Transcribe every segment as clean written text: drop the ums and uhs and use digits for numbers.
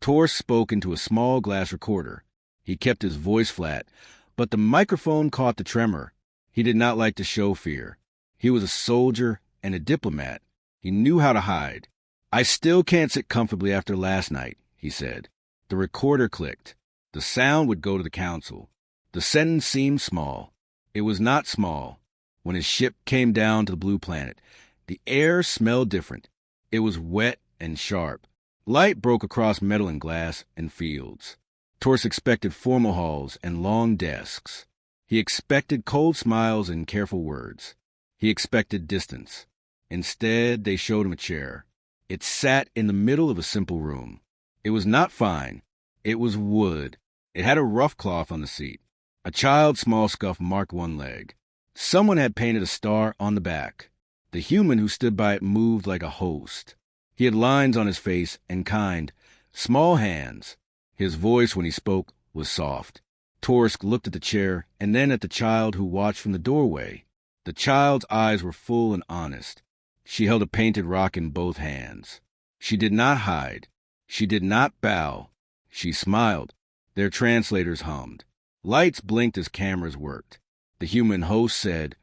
Torsk spoke into a small glass recorder. He kept his voice flat, but the microphone caught the tremor. He did not like to show fear. He was a soldier and a diplomat. He knew how to hide. "I still can't sit comfortably after last night," he said. The recorder clicked. The sound would go to the council. The sentence seemed small. It was not small. When his ship came down to the blue planet, the air smelled different. It was wet and sharp. Light broke across metal and glass and fields. Torsk expected formal halls and long desks. He expected cold smiles and careful words. He expected distance. Instead, they showed him a chair. It sat in the middle of a simple room. It was not fine. It was wood. It had a rough cloth on the seat. A child's small scuff marked one leg. Someone had painted a star on the back. The human who stood by it moved like a host. He had lines on his face and kind, small hands. His voice, when he spoke, was soft. Torsk looked at the chair and then at the child who watched from the doorway. The child's eyes were full and honest. She held a painted rock in both hands. She did not hide. She did not bow. She smiled. Their translators hummed. Lights blinked as cameras worked. The human host said,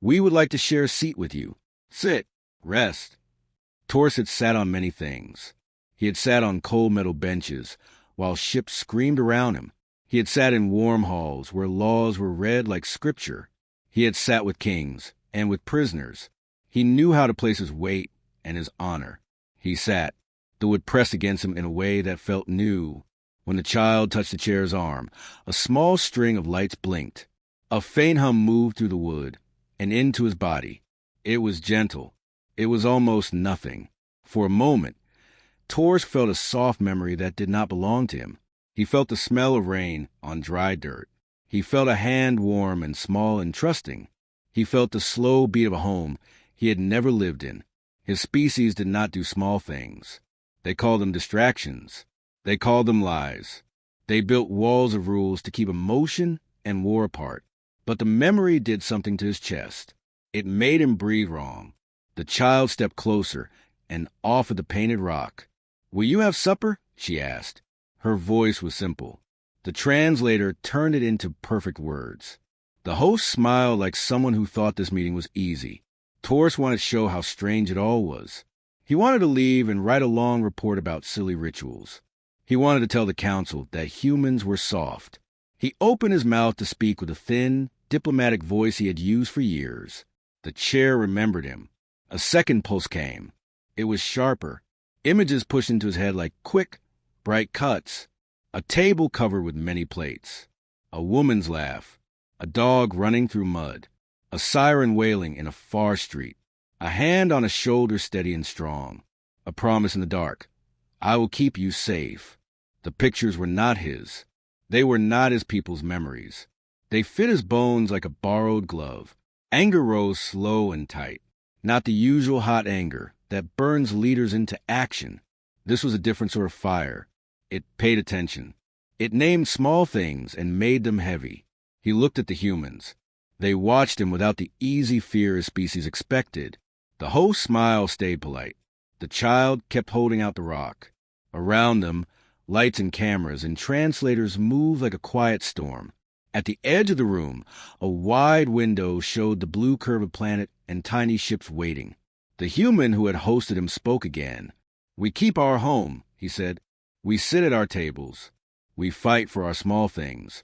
"We would like to share a seat with you. Sit. Rest." Torsk had sat on many things. He had sat on cold metal benches while ships screamed around him. He had sat in warm halls where laws were read like scripture. He had sat with kings and with prisoners. He knew how to place his weight and his honor. He sat. The wood pressed against him in a way that felt new. When the child touched the chair's arm, a small string of lights blinked. A faint hum moved through the wood and into his body. It was gentle. It was almost nothing. For a moment, Torsk felt a soft memory that did not belong to him. He felt the smell of rain on dry dirt. He felt a hand warm and small and trusting. He felt the slow beat of a home he had never lived in. His species did not do small things. They called them distractions. They called them lies. They built walls of rules to keep emotion and war apart. But the memory did something to his chest. It made him breathe wrong. The child stepped closer and offered the painted rock. "Will you have supper?" she asked. Her voice was simple. The translator turned it into perfect words. The host smiled like someone who thought this meeting was easy. Torsk wanted to show how strange it all was. He wanted to leave and write a long report about silly rituals. He wanted to tell the council that humans were soft. He opened his mouth to speak with a thin, diplomatic voice he had used for years. The chair remembered him. A second pulse came. It was sharper. Images pushed into his head like quick, bright cuts. A table covered with many plates. A woman's laugh. A dog running through mud. A siren wailing in a far street. A hand on a shoulder steady and strong. A promise in the dark. "I will keep you safe." The pictures were not his. They were not his people's memories. They fit his bones like a borrowed glove. Anger rose slow and tight. Not the usual hot anger that burns leaders into action. This was a different sort of fire. It paid attention. It named small things and made them heavy. He looked at the humans. They watched him without the easy fear his species expected. The host's smile stayed polite. The child kept holding out the rock. Around them, lights and cameras and translators moved like a quiet storm. At the edge of the room, a wide window showed the blue curve of planet and tiny ships waiting. The human who had hosted him spoke again. "We keep our home," he said. "We sit at our tables. We fight for our small things."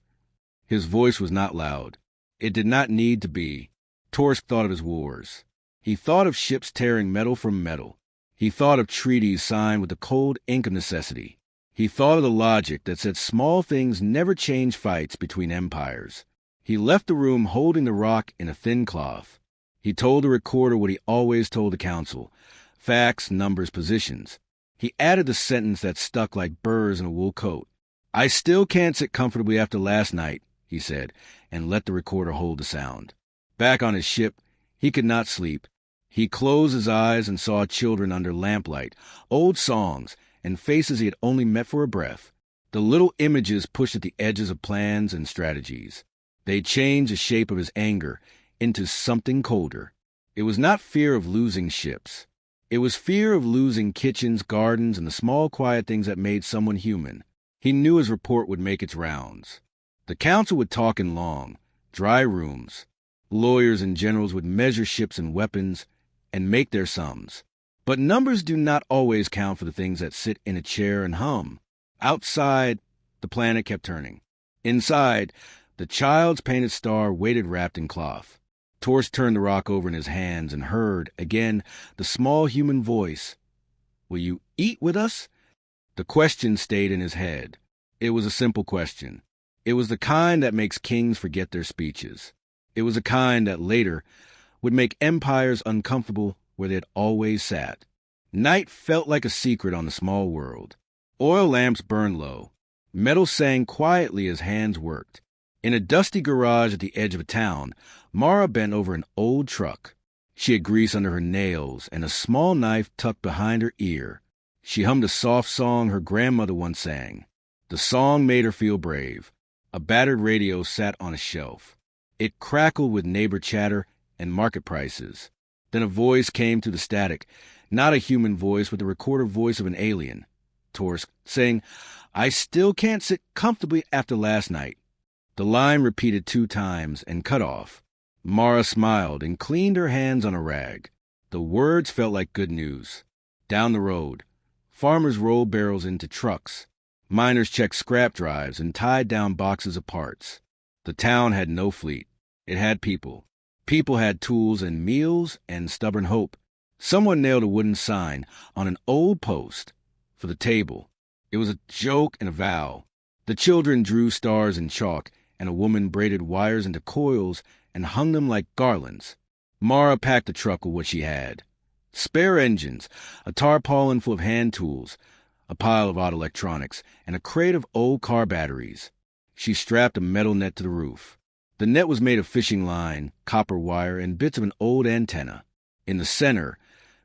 His voice was not loud. It did not need to be. Torsk thought of his wars. He thought of ships tearing metal from metal. He thought of treaties signed with the cold ink of necessity. He thought of the logic that said small things never change fights between empires. He left the room holding the rock in a thin cloth. He told the recorder what he always told the council: facts, numbers, positions. He added the sentence that stuck like burrs in a wool coat. "I still can't sit comfortably after last night," he said, and let the recorder hold the sound. Back on his ship, he could not sleep. He closed his eyes and saw children under lamplight, old songs, and faces he had only met for a breath. The little images pushed at the edges of plans and strategies. They changed the shape of his anger into something colder. It was not fear of losing ships. It was fear of losing kitchens, gardens, and the small, quiet things that made someone human. He knew his report would make its rounds. The council would talk in long, dry rooms. Lawyers and generals would measure ships and weapons and make their sums. But numbers do not always count for the things that sit in a chair and hum. Outside, the planet kept turning. Inside, the child's painted star waited wrapped in cloth. Torst turned the rock over in his hands and heard, again, the small human voice. "Will you eat with us?" The question stayed in his head. It was a simple question. It was the kind that makes kings forget their speeches. It was the kind that later would make empires uncomfortable where they had always sat. Night felt like a secret on the small world. Oil lamps burned low. Metal sang quietly as hands worked. In a dusty garage at the edge of a town, Mara bent over an old truck. She had grease under her nails and a small knife tucked behind her ear. She hummed a soft song her grandmother once sang. The song made her feel brave. A battered radio sat on a shelf. It crackled with neighbor chatter and market prices. Then a voice came through the static, not a human voice, but the recorded voice of an alien. Torsk, saying, "I still can't sit comfortably after last night." The line repeated 2 times and cut off. Mara smiled and cleaned her hands on a rag. The words felt like good news. Down the road, farmers rolled barrels into trucks. Miners checked scrap drives and tied down boxes of parts. The town had no fleet. It had people. People had tools and meals and stubborn hope. Someone nailed a wooden sign on an old post for the table. It was a joke and a vow. The children drew stars in chalk, and a woman braided wires into coils and hung them like garlands. Mara packed the truck with what she had. Spare engines, a tarpaulin full of hand tools, a pile of odd electronics, and a crate of old car batteries. She strapped a metal net to the roof. The net was made of fishing line, copper wire, and bits of an old antenna. In the center,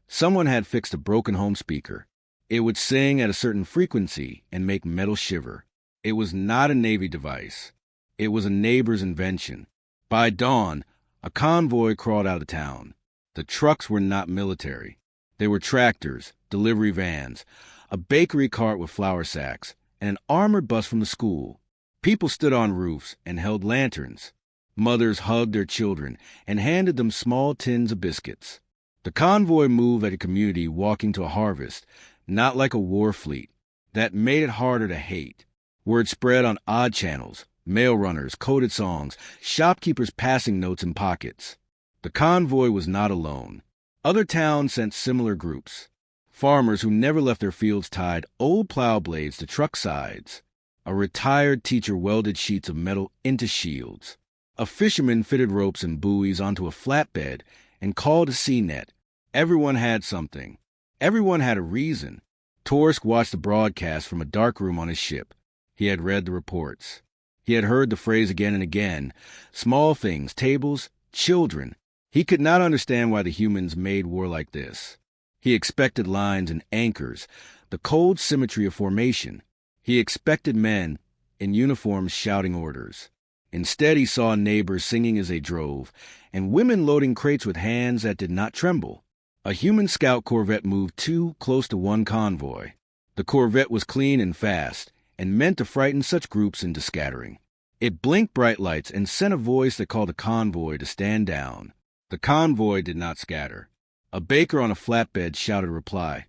someone had fixed a broken home speaker. It would sing at a certain frequency and make metal shiver. It was not a Navy device. It was a neighbor's invention. By dawn, a convoy crawled out of town. The trucks were not military. They were tractors, delivery vans, a bakery cart with flour sacks, and an armored bus from the school. People stood on roofs and held lanterns. Mothers hugged their children and handed them small tins of biscuits. The convoy moved like a community walking to a harvest, not like a war fleet. That made it harder to hate. Word spread on odd channels, mail runners, coded songs, shopkeepers passing notes in pockets. The convoy was not alone. Other towns sent similar groups. Farmers who never left their fields tied old plow blades to truck sides. A retired teacher welded sheets of metal into shields. A fisherman fitted ropes and buoys onto a flatbed and called a sea net. Everyone had something. Everyone had a reason. Torsk watched the broadcast from a dark room on his ship. He had read the reports. He had heard the phrase again and again. Small things, tables, children. He could not understand why the humans made war like this. He expected lines and anchors, the cold symmetry of formation. He expected men in uniforms shouting orders. Instead, he saw neighbors singing as they drove, and women loading crates with hands that did not tremble. A human scout corvette moved too close to one convoy. The corvette was clean and fast, and meant to frighten such groups into scattering. It blinked bright lights and sent a voice that called the convoy to stand down. The convoy did not scatter. A baker on a flatbed shouted a reply.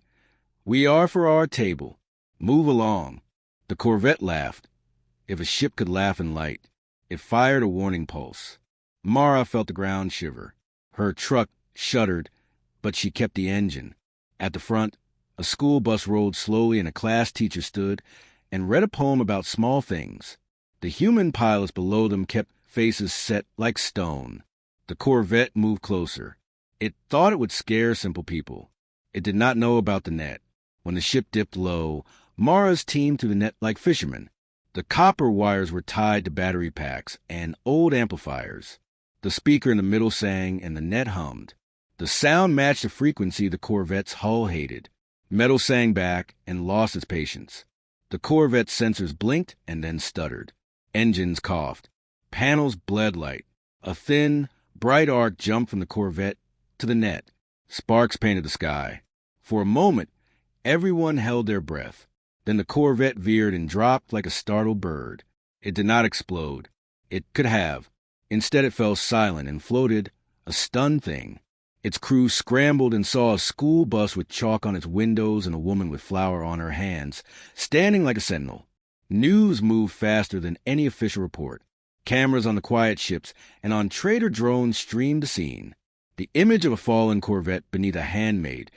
"We are for our table. Move along." The corvette laughed. If a ship could laugh in light, it fired a warning pulse. Mara felt the ground shiver. Her truck shuddered, but she kept the engine. At the front, a school bus rolled slowly and a class teacher stood and read a poem about small things. The human pilots below them kept faces set like stone. The corvette moved closer. It thought it would scare simple people. It did not know about the net. When the ship dipped low, Mara's teamed through the net like fishermen. The copper wires were tied to battery packs and old amplifiers. The speaker in the middle sang and the net hummed. The sound matched the frequency the corvette's hull hated. Metal sang back and lost its patience. The corvette's sensors blinked and then stuttered. Engines coughed. Panels bled light. A thin, bright arc jumped from the corvette to the net. Sparks painted the sky. For a moment, everyone held their breath. Then the Corvette veered and dropped like a startled bird. It did not explode. It could have. Instead, it fell silent and floated, a stunned thing. Its crew scrambled and saw a school bus with chalk on its windows and a woman with flour on her hands, standing like a sentinel. News moved faster than any official report. Cameras on the quiet ships and on trader drones streamed the scene. The image of a fallen Corvette beneath a handmaid.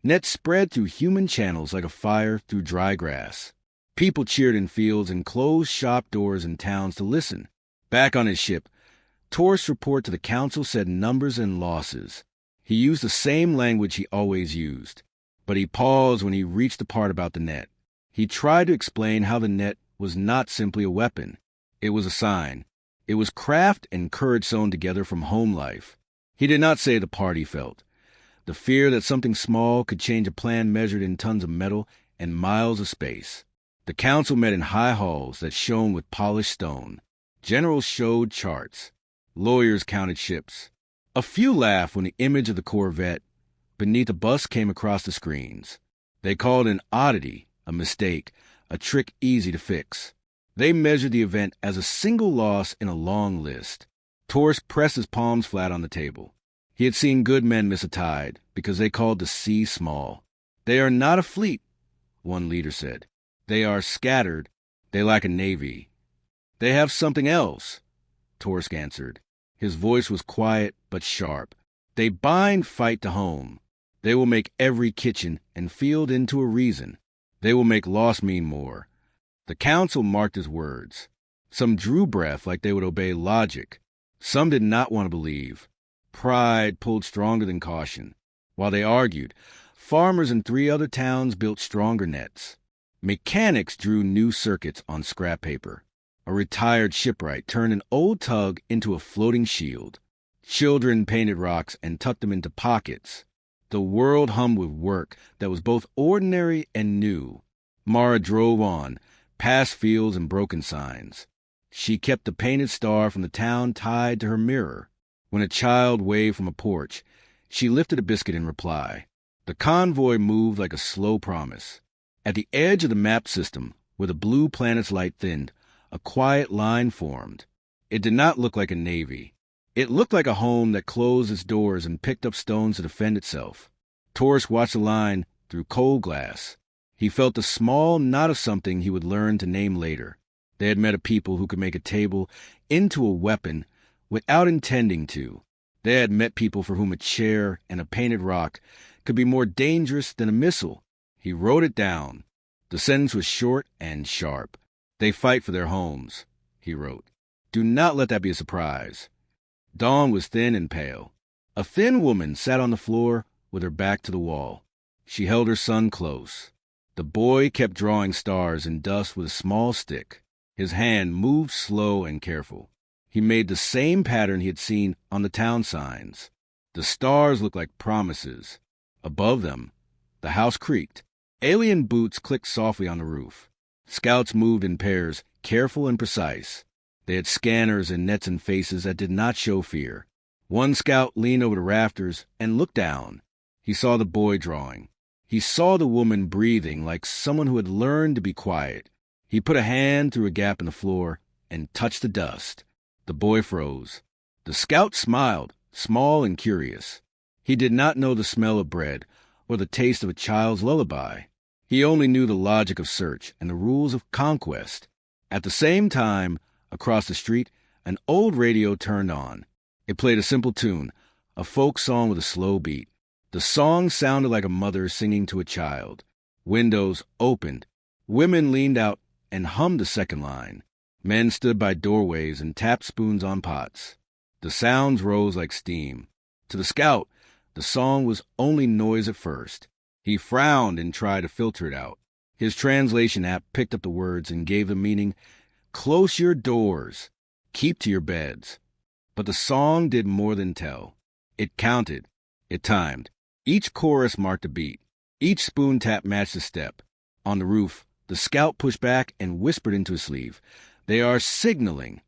Nets spread through human channels like a fire through dry grass. People cheered in fields and closed shop doors in towns to listen. Back on his ship, Torst's report to the council said numbers and losses. He used the same language he always used, but he paused when he reached the part about the net. He tried to explain how the net was not simply a weapon. It was a sign. It was craft and courage sewn together from home life. He did not say the part he felt. The fear that something small could change a plan measured in tons of metal and miles of space. The council met in high halls that shone with polished stone. Generals showed charts. Lawyers counted ships. A few laughed when the image of the Corvette beneath a bus came across the screens. They called an oddity, a mistake, a trick easy to fix. They measured the event as a single loss in a long list. Torst pressed his palms flat on the table. He had seen good men miss a tide because they called the sea small. They are not a fleet, one leader said. They are scattered. They lack a navy. They have something else, Torst answered. His voice was quiet but sharp. They bind fight to home. They will make every kitchen and field into a reason. They will make loss mean more. The council marked his words. Some drew breath like they would obey logic. Some did not want to believe. Pride pulled stronger than caution. While they argued, farmers in 3 other towns built stronger nets. Mechanics drew new circuits on scrap paper. A retired shipwright turned an old tug into a floating shield. Children painted rocks and tucked them into pockets. The world hummed with work that was both ordinary and new. Mara drove on, past fields and broken signs. She kept the painted star from the town tied to her mirror. When a child waved from a porch, she lifted a biscuit in reply. The convoy moved like a slow promise. At the edge of the map system, where the blue planet's light thinned, a quiet line formed. It did not look like a navy. It looked like a home that closed its doors and picked up stones to defend itself. Torst watched the line through cold glass. He felt the small knot of something he would learn to name later. They had met a people who could make a table into a weapon without intending to. They had met people for whom a chair and a painted rock could be more dangerous than a missile. He wrote it down. The sentence was short and sharp. They fight for their homes, he wrote. Do not let that be a surprise. Dawn was thin and pale. A thin woman sat on the floor with her back to the wall. She held her son close. The boy kept drawing stars in dust with a small stick. His hand moved slow and careful. He made the same pattern he had seen on the town signs. The stars looked like promises. Above them, the house creaked. Alien boots clicked softly on the roof. Scouts moved in pairs, careful and precise. They had scanners and nets and faces that did not show fear. One scout leaned over the rafters and looked down. He saw the boy drawing. He saw the woman breathing like someone who had learned to be quiet. He put a hand through a gap in the floor and touched the dust. The boy froze. The scout smiled, small and curious. He did not know the smell of bread or the taste of a child's lullaby. He only knew the logic of search and the rules of conquest. At the same time, across the street, an old radio turned on. It played a simple tune, a folk song with a slow beat. The song sounded like a mother singing to a child. Windows opened. Women leaned out and hummed the second line. Men stood by doorways and tapped spoons on pots. The sounds rose like steam. To the scout, the song was only noise at first. He frowned and tried to filter it out. His translation app picked up the words and gave them meaning. Close your doors. Keep to your beds. But the song did more than tell. It counted. It timed. Each chorus marked a beat. Each spoon tap matched a step. On the roof, the scout pushed back and whispered into his sleeve. They are signaling.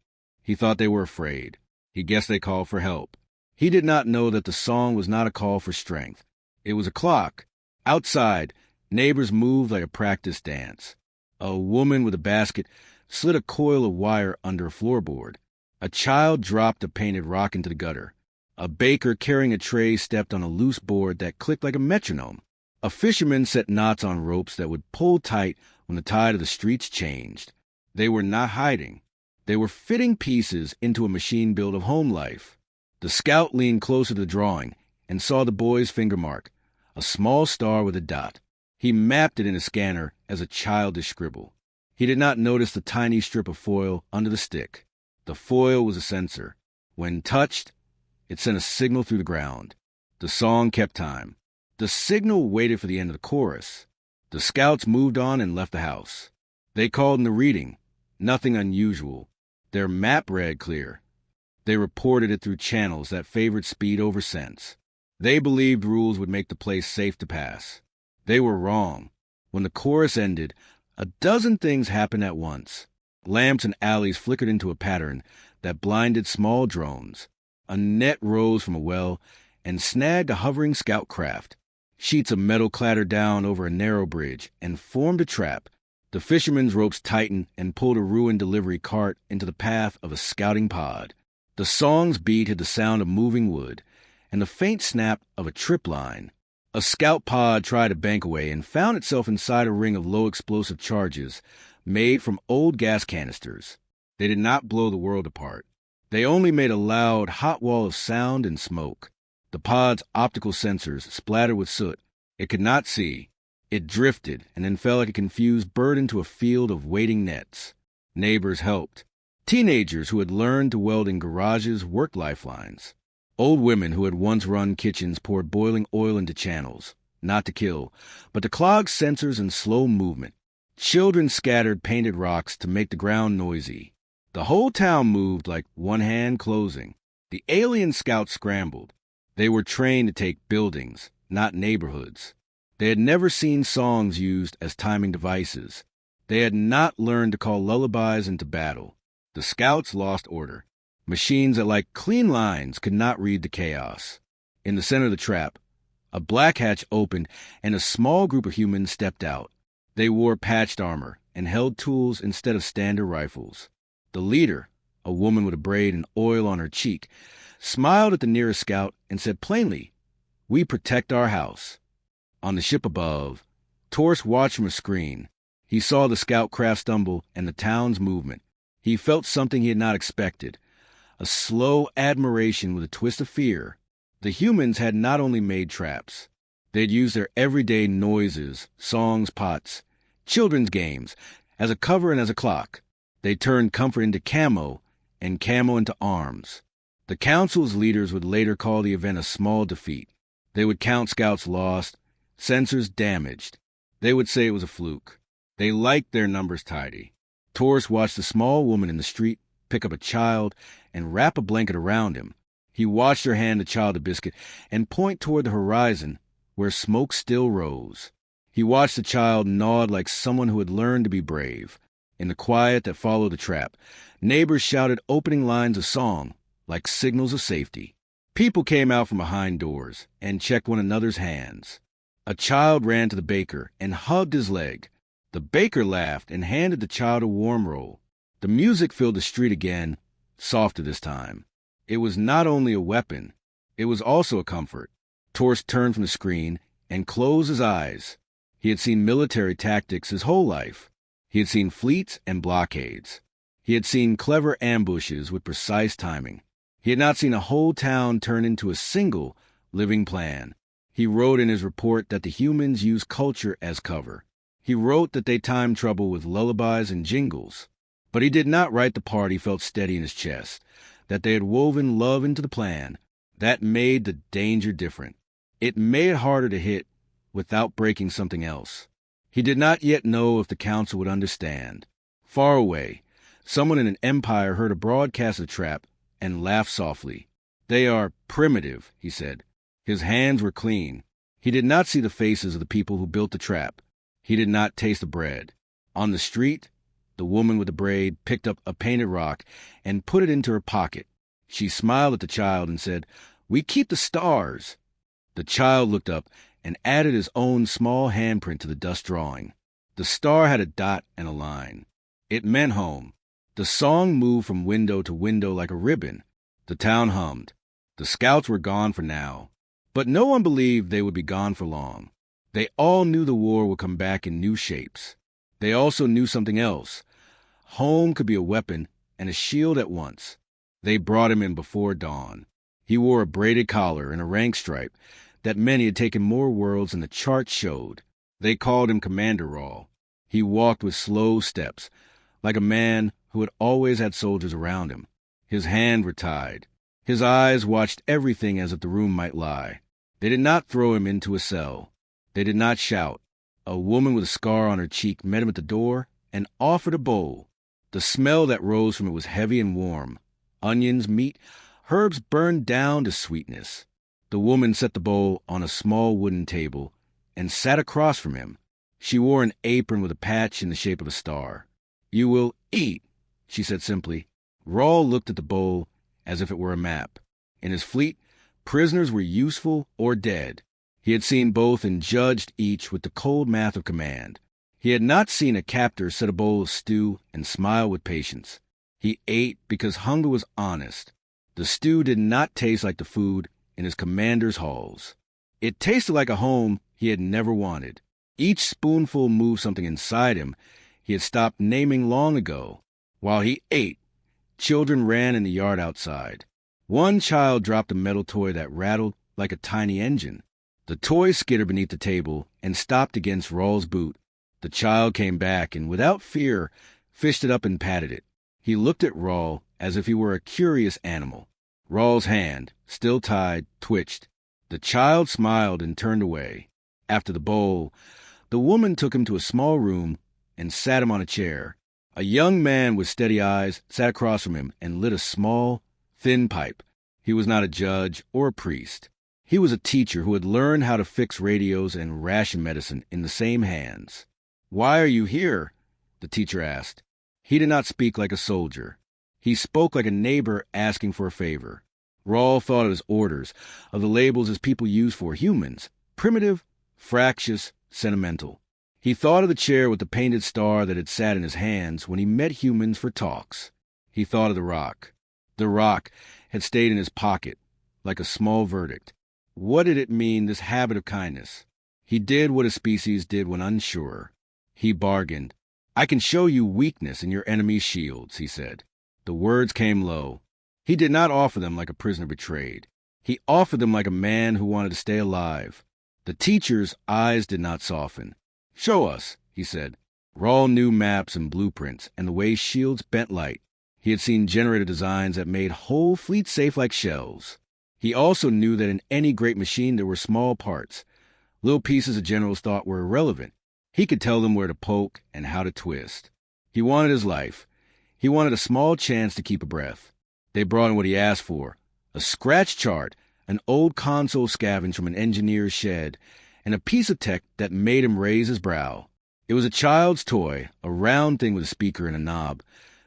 He thought they were afraid. He guessed they called for help. He did not know that the song was not a call for strength. It was a clock. Outside, neighbors moved like a practice dance. A woman with a basket slid a coil of wire under a floorboard. A child dropped a painted rock into the gutter. A baker carrying a tray stepped on a loose board that clicked like a metronome. A fisherman set knots on ropes that would pull tight when the tide of the streets changed. They were not hiding. They were fitting pieces into a machine build of home life. The scout leaned closer to the drawing and saw the boy's finger mark, a small star with a dot. He mapped it in a scanner as a childish scribble. He did not notice the tiny strip of foil under the stick. The foil was a sensor. When touched, it sent a signal through the ground. The song kept time. The signal waited for the end of the chorus. The scouts moved on and left the house. They called in the reading. Nothing unusual. Their map read clear. They reported it through channels that favored speed over sense. They believed rules would make the place safe to pass. They were wrong. When the chorus ended, a dozen things happened at once. Lamps and alleys flickered into a pattern that blinded small drones. A net rose from a well and snagged a hovering scout craft. Sheets of metal clattered down over a narrow bridge and formed a trap. The fishermen's ropes tightened and pulled a ruined delivery cart into the path of a scouting pod. The song's beat had the sound of moving wood and the faint snap of a trip line. A scout pod tried to bank away and found itself inside a ring of low-explosive charges made from old gas canisters. They did not blow the world apart. They only made a loud, hot wall of sound and smoke. The pod's optical sensors splattered with soot. It could not see. It drifted and then fell like a confused bird into a field of waiting nets. Neighbors helped. Teenagers who had learned to weld in garages worked lifelines. Old women who had once run kitchens poured boiling oil into channels, not to kill, but to clog sensors and slow movement. Children scattered painted rocks to make the ground noisy. The whole town moved like one hand closing. The alien scouts scrambled. They were trained to take buildings, not neighborhoods. They had never seen songs used as timing devices. They had not learned to call lullabies into battle. The scouts lost order. Machines that, like clean lines, could not read the chaos. In the center of the trap, a black hatch opened and a small group of humans stepped out. They wore patched armor and held tools instead of standard rifles. The leader, a woman with a braid and oil on her cheek, smiled at the nearest scout and said plainly, "We protect our house." On the ship above, Torst watched from a screen. He saw the scout craft stumble and the town's movement. He felt something he had not expected. A slow admiration with a twist of fear. The humans had not only made traps. They had used their everyday noises, songs, pots, children's games, as a cover and as a clock. They turned comfort into camo and camo into arms. The council's leaders would later call the event a small defeat. They would count scouts lost, sensors damaged. They would say it was a fluke. They liked their numbers tidy. Torst watched a small woman in the street pick up a child and wrap a blanket around him. He watched her hand the child a biscuit and point toward the horizon where smoke still rose. He watched the child nod like someone who had learned to be brave. In the quiet that followed the trap, neighbors shouted opening lines of song like signals of safety. People came out from behind doors and checked one another's hands. A child ran to the baker and hugged his leg. The baker laughed and handed the child a warm roll. The music filled the street again, softer this time. It was not only a weapon, it was also a comfort. Torst turned from the screen and closed his eyes. He had seen military tactics his whole life. He had seen fleets and blockades. He had seen clever ambushes with precise timing. He had not seen a whole town turn into a single living plan. He wrote in his report that the humans used culture as cover. He wrote that they timed trouble with lullabies and jingles. But he did not write the part he felt steady in his chest, that they had woven love into the plan. That made the danger different. It made it harder to hit without breaking something else. He did not yet know if the council would understand. Far away, someone in an empire heard a broadcast of the trap and laughed softly. "They are primitive," he said. His hands were clean. He did not see the faces of the people who built the trap. He did not taste the bread. On the street, the woman with the braid picked up a painted rock and put it into her pocket. She smiled at the child and said, "We keep the stars." The child looked up and added his own small handprint to the dust drawing. The star had a dot and a line. It meant home. The song moved from window to window like a ribbon. The town hummed. The scouts were gone for now. But no one believed they would be gone for long. They all knew the war would come back in new shapes. They also knew something else. Home could be a weapon and a shield at once. They brought him in before dawn. He wore a braided collar and a rank stripe that meant he had taken more worlds than the chart showed. They called him Commander Rawl. He walked with slow steps, like a man who had always had soldiers around him. His hands were tied. His eyes watched everything as if the room might lie. They did not throw him into a cell. They did not shout. A woman with a scar on her cheek met him at the door and offered a bowl. The smell that rose from it was heavy and warm. Onions, meat, herbs burned down to sweetness. The woman set the bowl on a small wooden table and sat across from him. She wore an apron with a patch in the shape of a star. "You will eat," she said simply. Rawl looked at the bowl as if it were a map. In his fleet, prisoners were useful or dead. He had seen both and judged each with the cold math of command. He had not seen a captor set a bowl of stew and smile with patience. He ate because hunger was honest. The stew did not taste like the food in his commander's halls. It tasted like a home he had never wanted. Each spoonful moved something inside him he had stopped naming long ago. While he ate, children ran in the yard outside. One child dropped a metal toy that rattled like a tiny engine. The toy skittered beneath the table and stopped against Rawl's boot. The child came back and, without fear, fished it up and patted it. He looked at Rawl as if he were a curious animal. Rawl's hand, still tied, twitched. The child smiled and turned away. After the bowl, the woman took him to a small room and sat him on a chair. A young man with steady eyes sat across from him and lit a small, thin pipe. He was not a judge or a priest. He was a teacher who had learned how to fix radios and ration medicine in the same hands. "Why are you here?" the teacher asked. He did not speak like a soldier. He spoke like a neighbor asking for a favor. Rawl thought of his orders, of the labels his people used for humans: primitive, fractious, sentimental. He thought of the chair with the painted star that had sat in his hands when he met humans for talks. He thought of the rock. The rock had stayed in his pocket, like a small verdict. What did it mean, this habit of kindness? He did what his species did when unsure. He bargained. "I can show you weakness in your enemy's shields," he said. The words came low. He did not offer them like a prisoner betrayed. He offered them like a man who wanted to stay alive. The teacher's eyes did not soften. "Show us," he said. Rawl knew maps and blueprints and the way shields bent light. He had seen generator designs that made whole fleets safe like shells. He also knew that in any great machine there were small parts, little pieces the generals thought were irrelevant. He could tell them where to poke and how to twist. He wanted his life. He wanted a small chance to keep a breath. They brought him what he asked for: a scratch chart, an old console scavenged from an engineer's shed, and a piece of tech that made him raise his brow. It was a child's toy, a round thing with a speaker and a knob,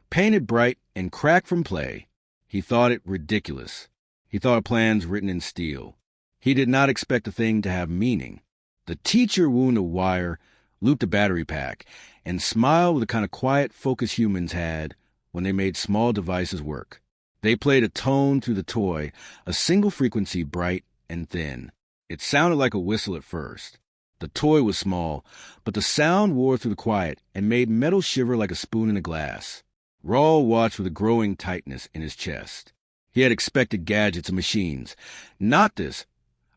painted bright and cracked from play. He thought it ridiculous. He thought of plans written in steel. He did not expect the thing to have meaning. The teacher wound a wire, looped a battery pack, and smiled with the kind of quiet focus humans had when they made small devices work. They played a tone through the toy, a single frequency, bright and thin. It sounded like a whistle at first. The toy was small, but the sound wore through the quiet and made metal shiver like a spoon in a glass. Rawl watched with a growing tightness in his chest. He had expected gadgets and machines. Not this.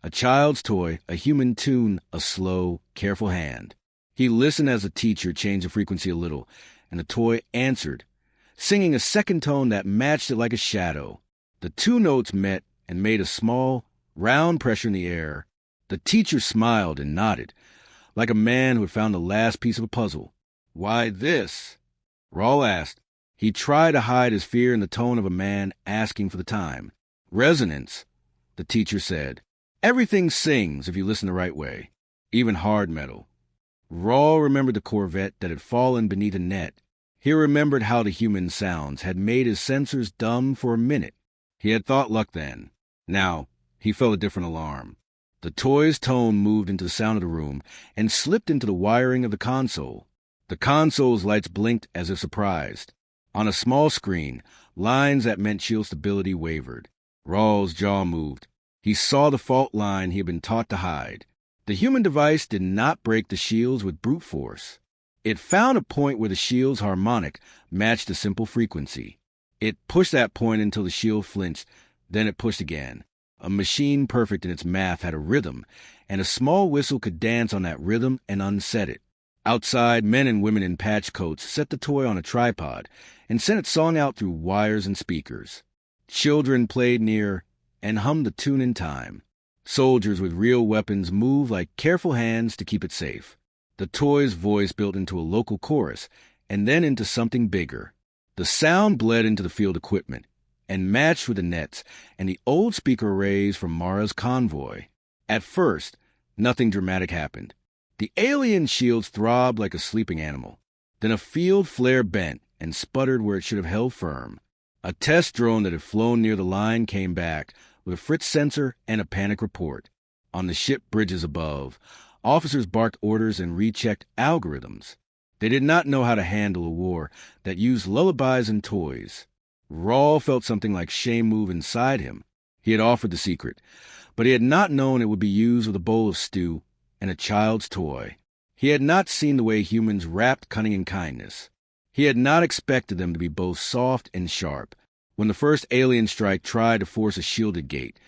A child's toy, a human tune, a slow, careful hand. He listened as the teacher changed the frequency a little, and the toy answered, singing a second tone that matched it like a shadow. The two notes met and made a small, round pressure in the air. The teacher smiled and nodded, like a man who had found the last piece of a puzzle. "Why this?" Rawl asked. He tried to hide his fear in the tone of a man asking for the time. "Resonance," the teacher said. "Everything sings if you listen the right way, even hard metal." Rawl remembered the Corvette that had fallen beneath a net. He remembered how the human sounds had made his sensors dumb for a minute. He had thought luck then. Now, he felt a different alarm. The toy's tone moved into the sound of the room and slipped into the wiring of the console. The console's lights blinked as if surprised. On a small screen, lines that meant shield stability wavered. Rawls' jaw moved. He saw the fault line he had been taught to hide. The human device did not break the shields with brute force. It found a point where the shield's harmonic matched a simple frequency. It pushed that point until the shield flinched, then it pushed again. A machine perfect in its math had a rhythm, and a small whistle could dance on that rhythm and unset it. Outside, men and women in patch coats set the toy on a tripod and sent its song out through wires and speakers. Children played near and hummed the tune in time. Soldiers with real weapons moved like careful hands to keep it safe. The toy's voice built into a local chorus and then into something bigger. The sound bled into the field equipment and matched with the nets and the old speaker arrays from Mara's convoy. At first, nothing dramatic happened. The alien shields throbbed like a sleeping animal. Then a field flare bent and sputtered where it should have held firm. A test drone that had flown near the line came back with a Fritz sensor and a panic report. On the ship bridges above, officers barked orders and rechecked algorithms. They did not know how to handle a war that used lullabies and toys. Rawl felt something like shame move inside him. He had offered the secret, but he had not known it would be used with a bowl of stew and a child's toy. He had not seen the way humans wrapped cunning in kindness. He had not expected them to be both soft and sharp. When the first alien strike tried to force a shielded gate,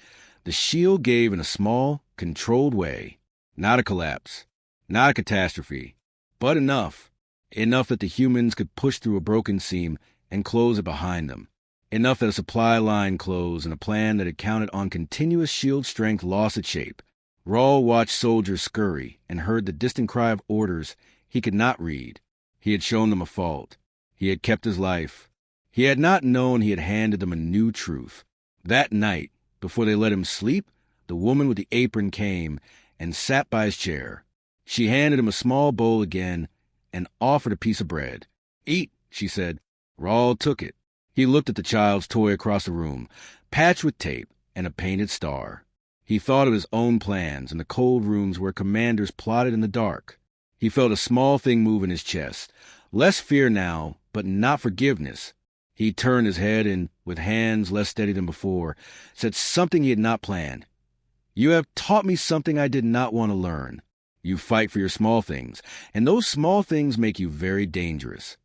the shield gave in a small, controlled way. Not a collapse, not a catastrophe, but enough. Enough that the humans could push through a broken seam and close it behind them. Enough that a supply line closed and a plan that had counted on continuous shield strength lost its shape. Rawl watched soldiers scurry and heard the distant cry of orders he could not read. He had shown them a fault. He had kept his life. He had not known he had handed them a new truth. That night, before they let him sleep, the woman with the apron came and sat by his chair. She handed him a small bowl again and offered a piece of bread. "Eat," she said. Rawl took it. He looked at the child's toy across the room, patched with tape and a painted star. He thought of his own plans in the cold rooms where commanders plotted in the dark. He felt a small thing move in his chest. Less fear now, but not forgiveness. He turned his head and, with hands less steady than before, said something he had not planned. "You have taught me something I did not want to learn. You fight for your small things, and those small things make you very dangerous."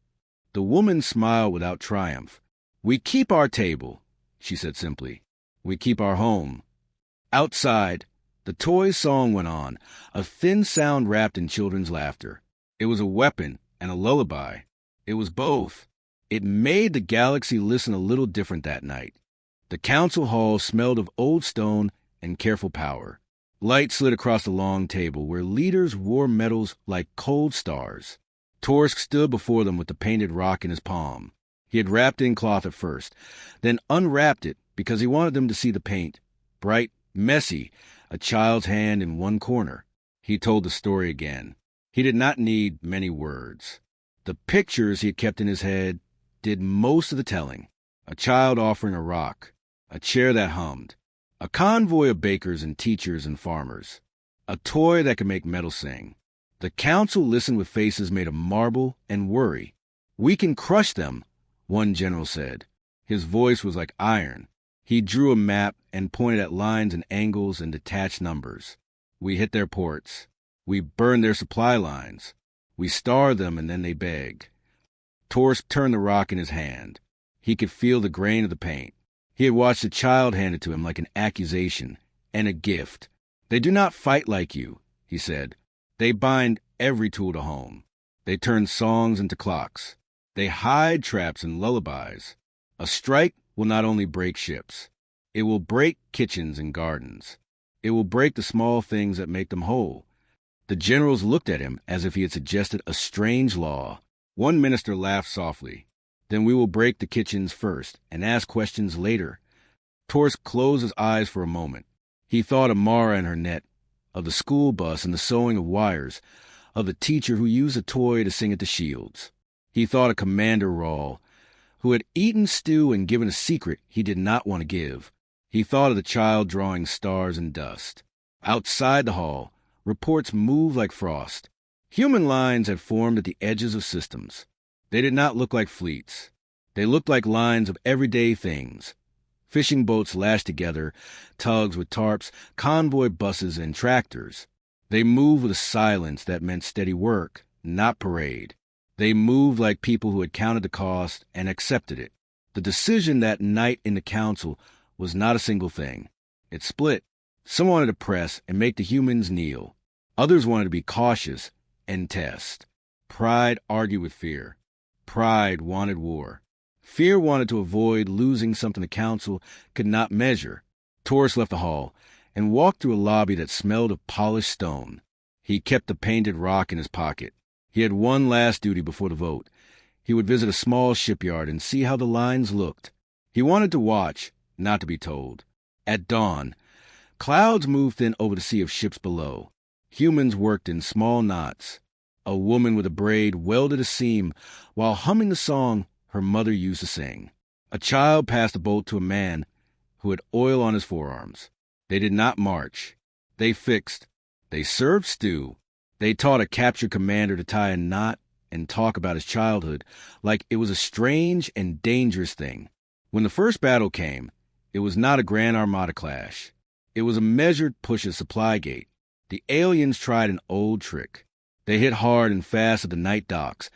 The woman smiled without triumph. "We keep our table," she said simply. "We keep our home." Outside, the toy's song went on, a thin sound wrapped in children's laughter. It was a weapon and a lullaby. It was both. It made the galaxy listen a little different that night. The council hall smelled of old stone and careful power. Light slid across the long table where leaders wore medals like cold stars. Torsk stood before them with the painted rock in his palm. He had wrapped in cloth at first, then unwrapped it because he wanted them to see the paint. Bright, messy, a child's hand in one corner. He told the story again. He did not need many words. The pictures he had kept in his head did most of the telling. A child offering a rock, a chair that hummed, a convoy of bakers and teachers and farmers, a toy that could make metal sing. The council listened with faces made of marble and worry. "We can crush them," one general said. His voice was like iron. He drew a map and pointed at lines and angles and detached numbers. "We hit their ports. We burn their supply lines. We starve them and then they beg." Torsk turned the rock in his hand. He could feel the grain of the paint. He had watched a child hand it to him like an accusation and a gift. "They do not fight like you," he said. "They bind every tool to home. They turn songs into clocks. They hide traps and lullabies. A strike will not only break ships. It will break kitchens and gardens. It will break the small things that make them whole." The generals looked at him as if he had suggested a strange law. One minister laughed softly. "Then we will break the kitchens first and ask questions later." Torsk closed his eyes for a moment. He thought of Mara and her net, of the school bus and the sewing of wires, of the teacher who used a toy to sing at the shields. He thought of Commander Rawl, who had eaten stew and given a secret he did not want to give. He thought of the child drawing stars and dust. Outside the hall, reports moved like frost. Human lines had formed at the edges of systems. They did not look like fleets. They looked like lines of everyday things. Fishing boats lashed together, tugs with tarps, convoy buses, and tractors. They moved with a silence that meant steady work, not parade. They moved like people who had counted the cost and accepted it. The decision that night in the council was not a single thing. It split. Some wanted to press and make the humans kneel. Others wanted to be cautious and test. Pride argued with fear. Pride wanted war. Fear wanted to avoid losing something the council could not measure. Taurus left the hall and walked through a lobby that smelled of polished stone. He kept the painted rock in his pocket. He had one last duty before the vote. He would visit a small shipyard and see how the lines looked. He wanted to watch, not to be told. At dawn, clouds moved in over the sea of ships below. Humans worked in small knots. A woman with a braid welded a seam while humming the song her mother used to sing. A child passed a bolt to a man who had oil on his forearms. They did not march. They fixed. They served stew. They taught a captured commander to tie a knot and talk about his childhood like it was a strange and dangerous thing. When the first battle came, it was not a Grand Armada clash. It was a measured push at Supply Gate. The aliens tried an old trick. They hit hard and fast at the night docks,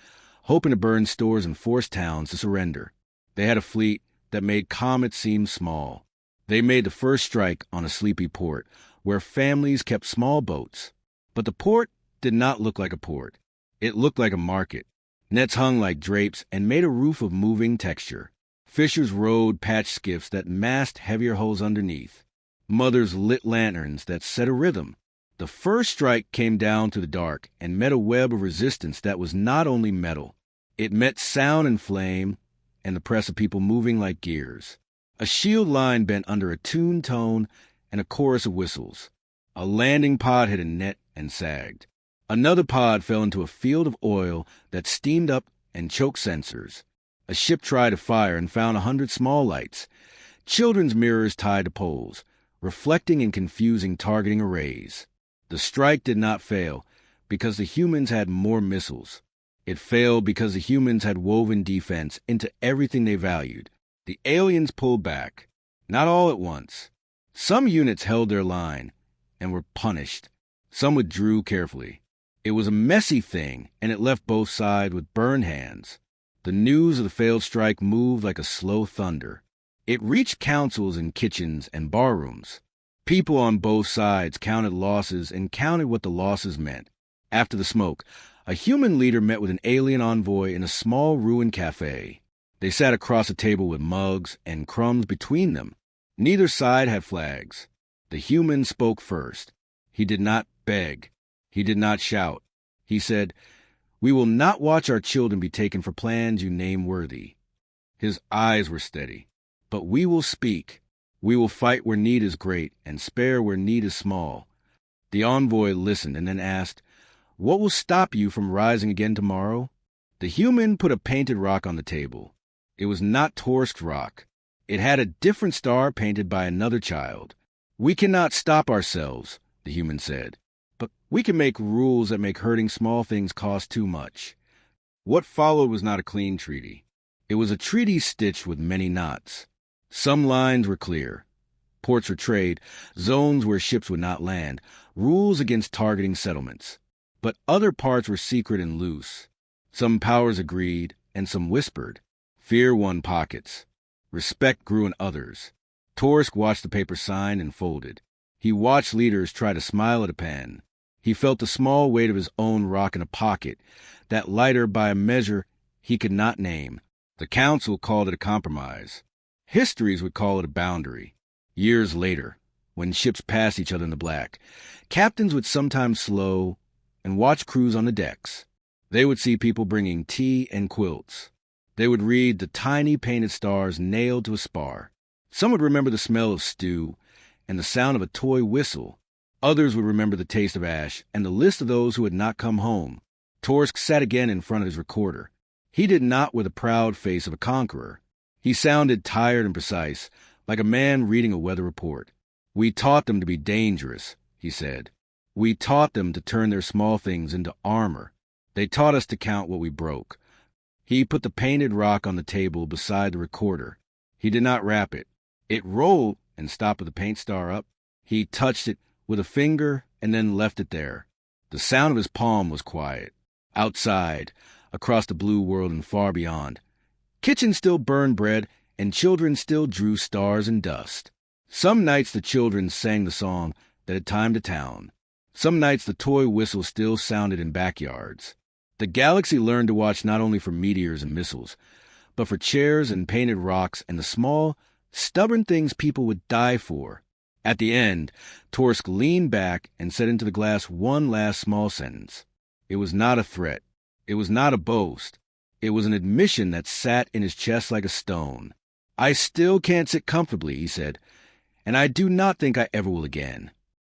hoping to burn stores and force towns to surrender. They had a fleet that made comets seem small. They made the first strike on a sleepy port, where families kept small boats. But the port did not look like a port. It looked like a market. Nets hung like drapes and made a roof of moving texture. Fishers rowed patched skiffs that masked heavier hulls underneath. Mothers lit lanterns that set a rhythm. The first strike came down to the dark and met a web of resistance that was not only metal. It met sound and flame and the press of people moving like gears. A shield line bent under a tuned tone and a chorus of whistles. A landing pod hit a net and sagged. Another pod fell into a field of oil that steamed up and choked sensors. A ship tried to fire and found 100 small lights. Children's mirrors tied to poles, reflecting and confusing targeting arrays. The strike did not fail because the humans had more missiles. It failed because the humans had woven defense into everything they valued. The aliens pulled back, not all at once. Some units held their line and were punished. Some withdrew carefully. It was a messy thing, and it left both sides with burned hands. The news of the failed strike moved like a slow thunder. It reached councils and kitchens and barrooms. People on both sides counted losses and counted what the losses meant. After the smoke, a human leader met with an alien envoy in a small ruined cafe. They sat across a table with mugs and crumbs between them. Neither side had flags. The human spoke first. He did not beg. He did not shout. He said, "We will not watch our children be taken for plans you name worthy." His eyes were steady. "But we will speak. We will fight where need is great and spare where need is small." The envoy listened and then asked, "What will stop you from rising again tomorrow?" The human put a painted rock on the table. It was not Torsk's rock. It had a different star painted by another child. "We cannot stop ourselves," the human said. "But we can make rules that make hurting small things cost too much." What followed was not a clean treaty. It was a treaty stitched with many knots. Some lines were clear. Ports for trade, zones where ships would not land, rules against targeting settlements. But other parts were secret and loose. Some powers agreed, and some whispered. Fear won pockets. Respect grew in others. Torsk watched the paper signed and folded. He watched leaders try to smile at a pen. He felt the small weight of his own rock in a pocket, that lighter by a measure he could not name. The council called it a compromise. Histories would call it a boundary. Years later, when ships passed each other in the black, captains would sometimes slow and watch crews on the decks. They would see people bringing tea and quilts. They would read the tiny painted stars nailed to a spar. Some would remember the smell of stew and the sound of a toy whistle. Others would remember the taste of ash and the list of those who had not come home. Torsk sat again in front of his recorder. He did not with the proud face of a conqueror. He sounded tired and precise, like a man reading a weather report. "We taught them to be dangerous," he said. We taught them to turn their small things into armor. They taught us to count what we broke. He put the painted rock on the table beside the recorder. He did not wrap it. It rolled and stopped with the paint star up. He touched it with a finger and then left it there. The sound of his palm was quiet. Outside, across the blue world and far beyond, kitchens still burned bread and children still drew stars and dust. Some nights the children sang the song that had timed a town. Some nights the toy whistle still sounded in backyards. The galaxy learned to watch not only for meteors and missiles, but for chairs and painted rocks and the small, stubborn things people would die for. At the end, Torsk leaned back and said into the glass one last small sentence. It was not a threat. It was not a boast. It was an admission that sat in his chest like a stone. I still can't sit comfortably, he said, and I do not think I ever will again.